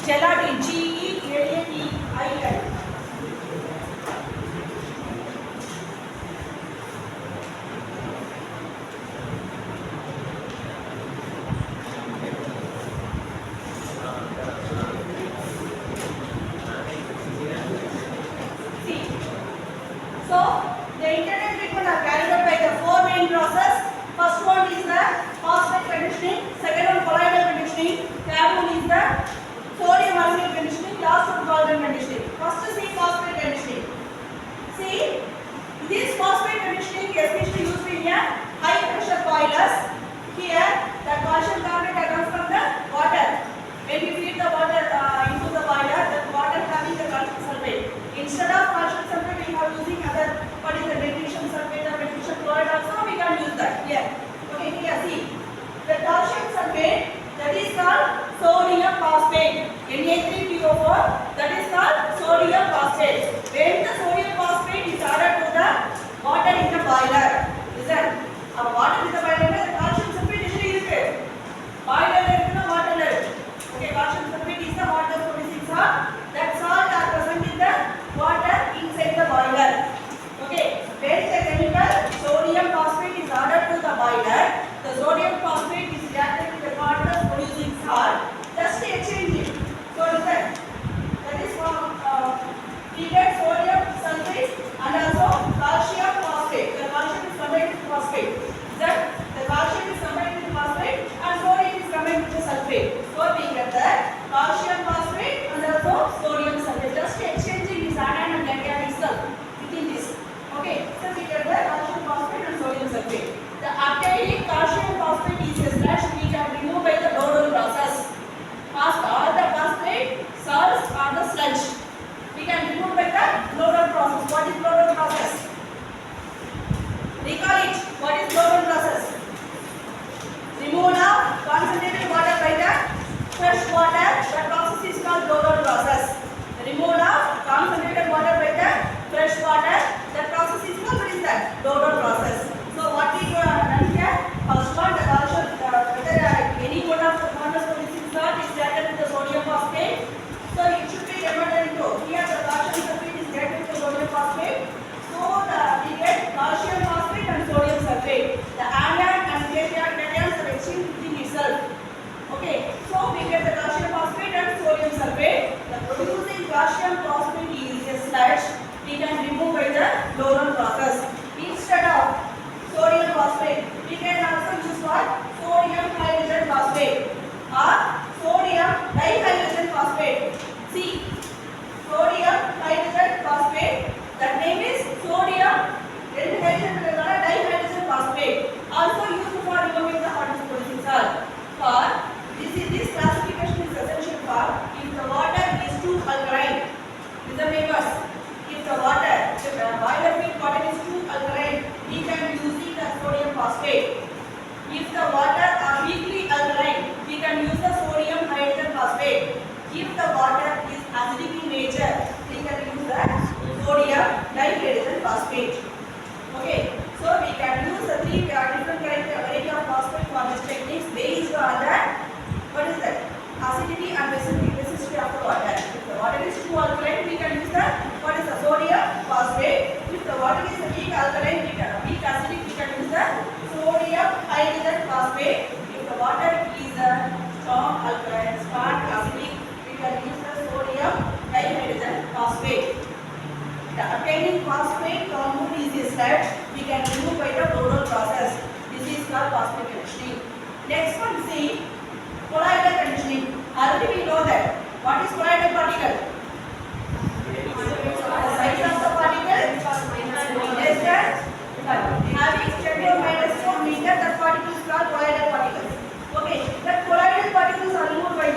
gelatin, Gelatin. So, the internet treatment are carried out by the four main process. First one is the phosphate conditioning, second one colloidal conditioning, third one is the sodium arsenic conditioning, last one solvent conditioning. First see phosphate conditioning. See, this phosphate conditioning is especially used in a high pressure boilers. Here, the calcium carbonate comes from the water. When we feed the water into the boiler, the water having the calcium sulfate. Instead of calcium sulfate, we are using other, what is the magnesium sulfate or magnesium chloride also, we can use that here. Okay, here see, the calcium sulfate, that is called sodium phosphate, Na3PO4, that is called sodium phosphate. When the sodium phosphate is added to the water in the boiler, listen, water in the boiler, the calcium sulfate is used. Boiler is the water level. Okay, calcium sulfate is the water producing salt. That salt are present in the water inside the boiler. Okay, when the chemical sodium phosphate is added to the boiler, the sodium phosphate is reacted with the water producing salt. Just exchange it. So listen, that is from we get sodium sulfate and also calcium phosphate. The calcium is combined with phosphate. That the calcium is combined with phosphate and sodium is combined with the sulfate. So we get the calcium phosphate and also sodium sulfate. Just exchanging this anion and cation itself within this. Okay, so we get the calcium phosphate and sodium sulfate. The obtaining calcium phosphate is a sludge we can remove by the Lodol process. Past all the phosphate salts are the sludge. We can remove by the Lodol process. What is Lodol process? Recall it. What is Lodol process? Removal of concentrated water by the fresh water. The process is called Lodol process. Removal of concentrated water by the fresh water. The process is called, what is that? Lodol process. So what we do done here? First one, the calcium, whether any one of the harmless producing salt is reacted with the sodium phosphate. So it should be converted into, here the calcium sulfate is reacted with the sodium phosphate. So we get calcium phosphate and sodium sulfate. The anion and cations are exchanged within itself. Okay, so we get the calcium phosphate and sodium sulfate. The producing calcium phosphate is a sludge. We can remove by the Lodol process. Instead of sodium phosphate, we can also use what? Sodium hydrogen phosphate or sodium dihydrogen phosphate. See, sodium hydrogen phosphate. That name is sodium dihydrogen phosphate. Also used for removing the hardness producing salt. For this classification is essential for if the water is too alkaline. Listen neighbors, if the water, the boiler feed water is too alkaline, we can use the sodium phosphate. If the water are weakly alkaline, we can use the sodium hydrogen phosphate. If the water is acidic in nature, we can use the sodium dihydrogen phosphate. Okay, so we can use the three different variety of phosphate for these techniques based on the, what is that? Acidity and resistivity of the water. If the water is too alkaline, we can use the, what is the sodium phosphate. If the water is a weak alkaline, weak acidic, we can use the sodium hydrogen phosphate. If the water is a strong alkaline, strong acidic, we can use the sodium dihydrogen phosphate. The obtaining phosphate compound is a sludge. We can remove by the Lodol process. This is called phosphate conditioning. Next one, see, colloidal conditioning. Already we know that. What is colloidal particle? The size of the particle less than having 10 to minus 4 meter. That particle is called colloidal particles. Okay, that colloidal particles are removed by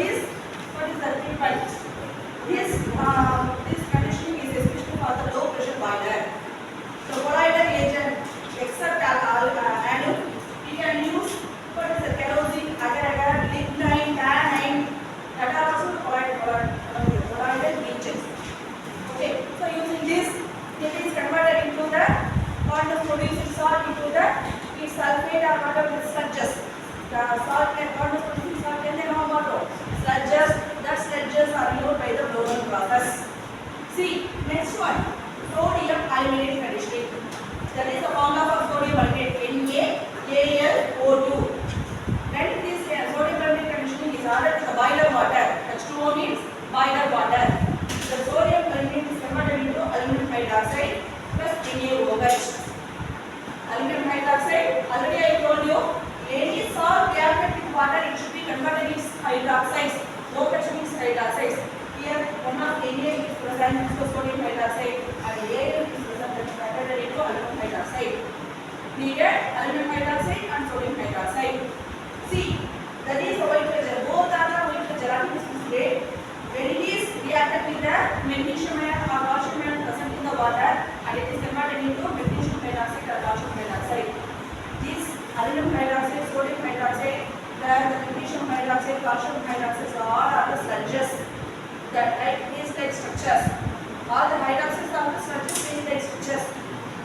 hydroxides. No pressure means hydroxides. Here one of NaL is present, so sodium hydroxide, and Al is present, that is converted into aluminum hydroxide. Needed aluminum hydroxide and sodium hydroxide. See, that is the white pressure. Both are the white pressure at this state. When it is reacted with the magnesium ion or calcium ion present in the water, and it is converted into magnesium hydroxide or calcium hydroxide. This aluminum hydroxide, sodium hydroxide, the magnesium hydroxide, calcium hydroxide all are the sludges. That is like structures. All the hydroxides are the sludges is like structures.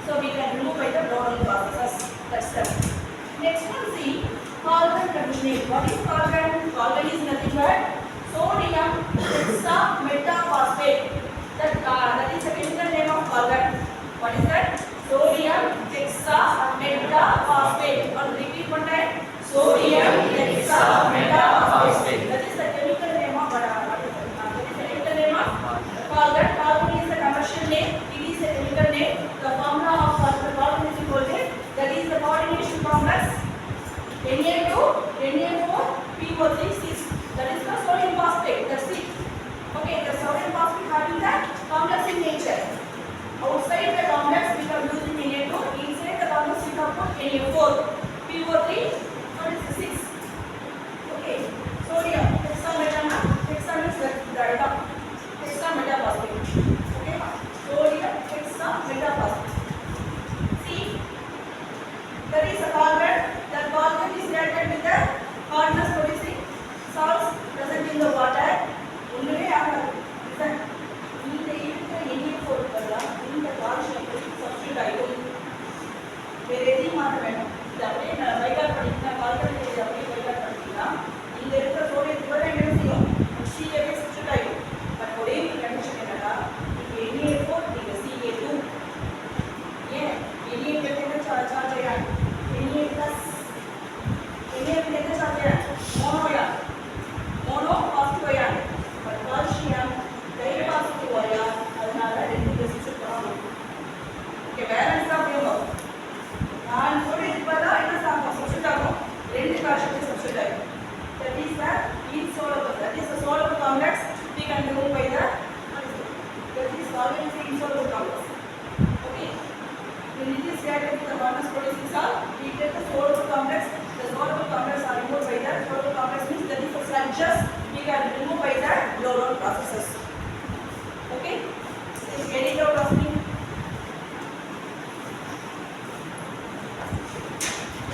So we can remove by the blowdown processes. That's step. Next one, see carbon conditioning. What is carbon? Carbon is nothing but sodium hexametaphosphate. That is the chemical name of carbon. What is that? Sodium hexametaphosphate. Or repeat one time. Sodium hexametaphosphate. That is the chemical name of carbon. Carbon is the commercial name. It is the chemical name. The formula of carbon is equal to, that is the coordination complex Na2, Na4, PO3, 6. That is the sodium phosphate. That's it. Okay, the sodium phosphate having the complex in nature. Outside the complex we are using Na2. Inside the complex we have put Na4, PO3. What is the 6? Okay, sodium hexametaphosphate. Hexametaphosphate. Okay, sodium hexametaphosphate. See, there is a carbon. The carbon is reacted with the hardness producing salts present in the water. ஒண்ணுமே ஆகாது. இந்த இருக்கிற எண்ணெய் பொருட்கள்லாம் இந்த calcium substitute ஆகிடும். வேற எதையும் மாற்ற வேண்டாம். இது அப்படியே பைகாட் பண்ணிக்கலாம், கால்குலேட் அப்படியே பைகாட் பண்ணிக்கலாம். இங்க இருக்கிற சோடியத்துக்கு பதிலா என்ன செய்யும்? CA சப்ஸ்டிட்யூட் ஆகிடும். பட் ஒரே ஒரு கண்டிஷன் என்னன்னா, இங்க Na4 இங்க Ca2. ஏன் Na என்ன சார்ஜ் ஆகும்? Na பிளஸ் Na என்ன சார்ஜ் ஆகும்? Mono ion. Mono positive ion. But calcium type positive ion. அதனால ரெண்டு ரெசிஸ்டன்ஸ் பண்ணணும். Okay, balance of unit. நான் சொல்லிட்டு பார்த்தா என்ன சப்ஸ்டிட்யூட் ஆகும்? ரெண்டு கால்சியம் சப்ஸ்டிட்யூட் ஆகும். That is the insoluble. That is the soluble complex. We can remove by the. That is always the insoluble complex. Okay. When it is reacted with the hardness producing salt, we get the soluble complex. The soluble complex are removed by the soluble complex means that is the sludges. We can remove by the blowdown processes. Okay. Is any doubt of me?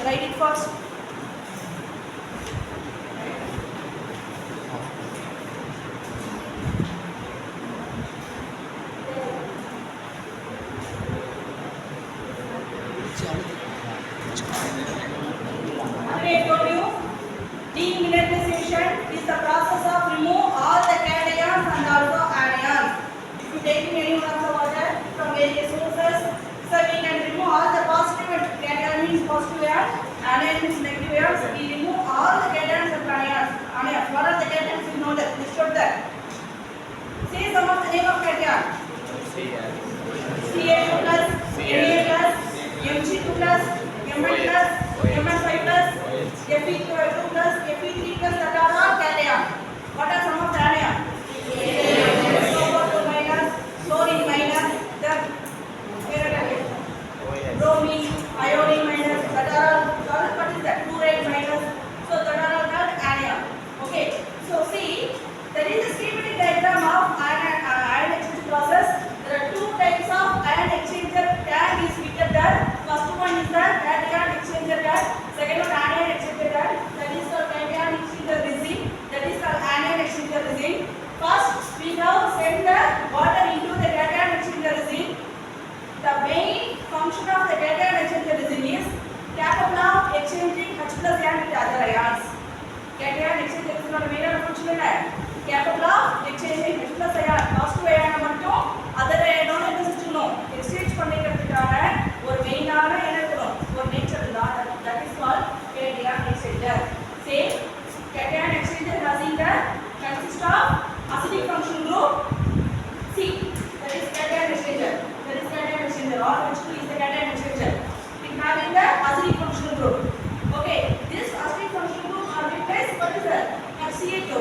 Write it first. I told you, demineralization is the process of remove all the cations and also anions. If you take any one of the water from various sources, so we can remove all the positive cation means positive ion, anion means negative ions. We remove all the cations and anions. What are the cations? You know that. List out that. Say some of the name of cation. Ca2 plus, Na plus, Mg2 plus, Mn plus, Mn5 plus, Fe2 plus, Fe3 plus, that are all cation. What are some of the anion? So2 minus, chlorine minus, then bromine, iodine minus, that are all, what is that? Fluoride minus, so that are all called anion. Okay, so see, there is a schematic diagram of ion exchange process. There are two types of ion exchanger tag is fitted there. First one is the cation exchanger tag. Second one anion exchanger tag. That is called cation exchanger resin. That is called anion exchanger resin. First, we now send the water into the cation exchanger resin. The main function of the cation exchanger resin is capable of exchanging H plus ion with other ions. Cation exchanger resin oda main function enna? Capable of exchanging H plus ion, positive ion மட்டும் other ion ஓட என்ன செஞ்சுக்கணும்? Exchange பண்ணிக்கிறதுக்கான ஒரு மெயினான என்ன இருக்கணும்? ஒரு nature தான். That is called cation exchanger. Same cation exchanger has the consist of acidic functional group C. That is cation exchanger. That is cation exchanger. Or H2 is the cation exchanger. It having the acidic functional group. Okay, this acidic functional group are replaced what is that? HCl2.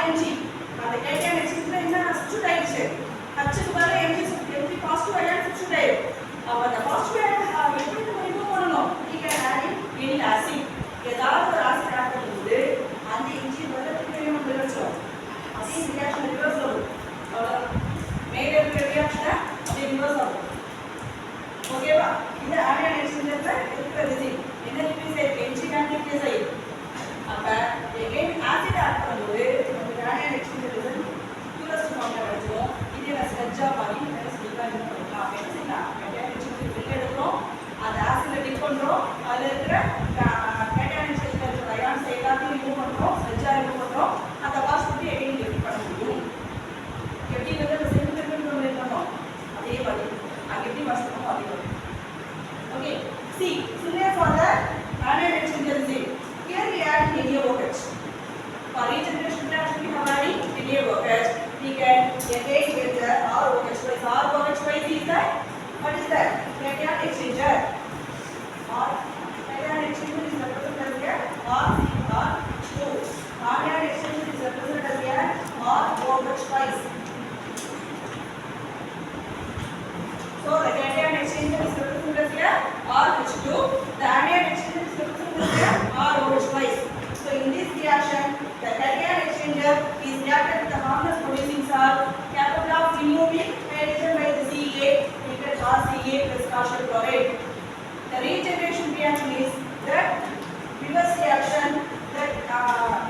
RNG அந்த கேட்டன் எக்ஸ்சேஞ்சில் என்ன substitute ஆயிடுச்சு ஹச்சுக்கு பதிலாக MG positive iron substitute ஆயிடும் அப்போ அந்த positive iron எப்படி நம்ம ரிமூவ் பண்ணணும் we can add in any acid ஏதாவது ஒரு ஆசிட் ஆட் பண்ணும்போது அந்த எம்ஜி பதிலாக திருப்பி நம்ம வச்சோம் அதே ரியாக்ஷன் ரிவர்ஸ் ஆகும் அவ்வளோதான் மேலே இருக்கிற ரியாக்ஷனை அப்படியே ரிவர்ஸ் ஆகும் ஓகேவா இந்த ஆனியன் எக்ஸ்சேஞ்சர்ல இருக்கிற ரிசீவ் என்ன ரிலீஸ் ஆயிருக்கு என்ஜி கேன் ரிலீஸ் ஆயிருக்கு அப்ப again ஆசிட் ஆட் பண்ணும்போது நமக்கு ஆனியன் எக்ஸ்சேஞ்சர் ரிசல்ட் பியூரஸ்ட் ஃபார்ம்ல கிடைச்சிடும் இதே நான் ஸ்லட்ஜா மாறி ஸ்லிப்பா யூஸ் பண்ணலாம் அப்ப என்ன செய்யலாம் ஆனியன் எக்ஸ்சேஞ்சர் வெளிய எடுக்கிறோம் அந்த ஆசிட்ல டிப் பண்றோம் அதுல இருக்கிற ஆனியன் எக்ஸ்சேஞ்சர்ல இருக்கிற அயான்ஸ் எல்லாத்தையும் ரிமூவ் பண்றோம் ஸ்லட்ஜா ரிமூவ் பண்றோம் அந்த வாஷ் பண்ணி again எப்படி பண்ண முடியும் எப்படி வந்து சென்ட் ரிமூவ் பண்ணோம் அதே மாதிரி அது எப்படி வாஷ் பண்ணோம் அதே மாதிரி okay see similar for the anion exchange receive here we add NaOH for regeneration reaction we have adding NaOH we can again get the ROH twice ROH twice is that what is that cation exchanger or cation exchanger is represented as RCR2 anion exchanger is represented as ROH twice so the cation exchanger is represented here RH2 the anion exchanger is represented here ROH twice so in this reaction the cation exchanger is reacted with the harmless producing salt capable of removing hydrogen by the Ca equal RCA plus calcium chloride the regeneration reaction is that reverse reaction that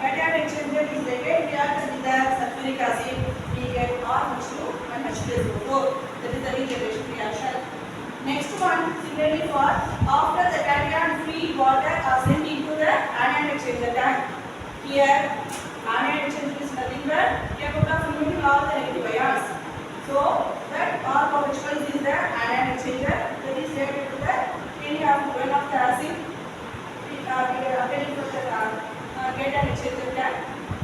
cation exchanger is again reacted with the sulfuric acid we get RH2 and H2SO4 that is the regeneration reaction. Next one, similarly for after the cation free water are sent into the anion exchanger tank. Here, anion exchanger is nothing but capable of removing all the negative ions. So that ROH is the anion exchanger that is reacted to the any of one of the acid obtained from the cation exchanger tank.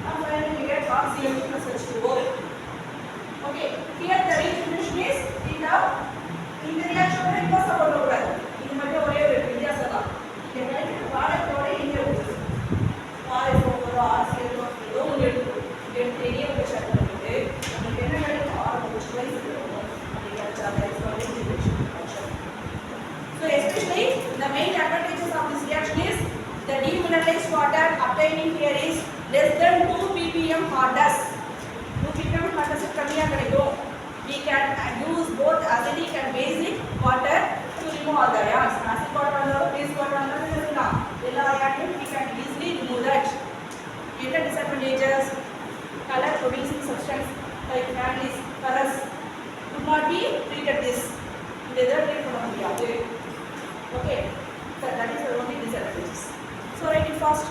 And finally we get RCH plus H2O. Okay, here the regeneration is in the இந்த reaction வந்து reverse பண்ண கூடாது இது மட்டும் ஒரே ஒரு வித்தியாசம் தான் இந்த கிடைக்கிற ப்ராடக்ட்டோட இங்க இருக்கு RSO4 RCL ஏதோ ஒன்று எடுத்து NaOH ஆட் பண்ணிட்டு நமக்கு என்ன கிடைக்கும் ROH ப்ரைஸ் இருக்கும் அப்படிங்கறது அந்த explanation function so especially the main advantages of this reaction is the demineralized water obtaining here is less than 2 ppm hardness 2 ppm hardness கம்மியா கிடைக்கும் we can use both acidic and basic water to remove all the ions acid water or basic water சொல்லலாம் எல்லா ions we can easily remove that என்ன disadvantages color producing substance like manganese ferrous could not be treated this இந்த இதை treat பண்ண முடியாது okay so that is the only disadvantages so write it fast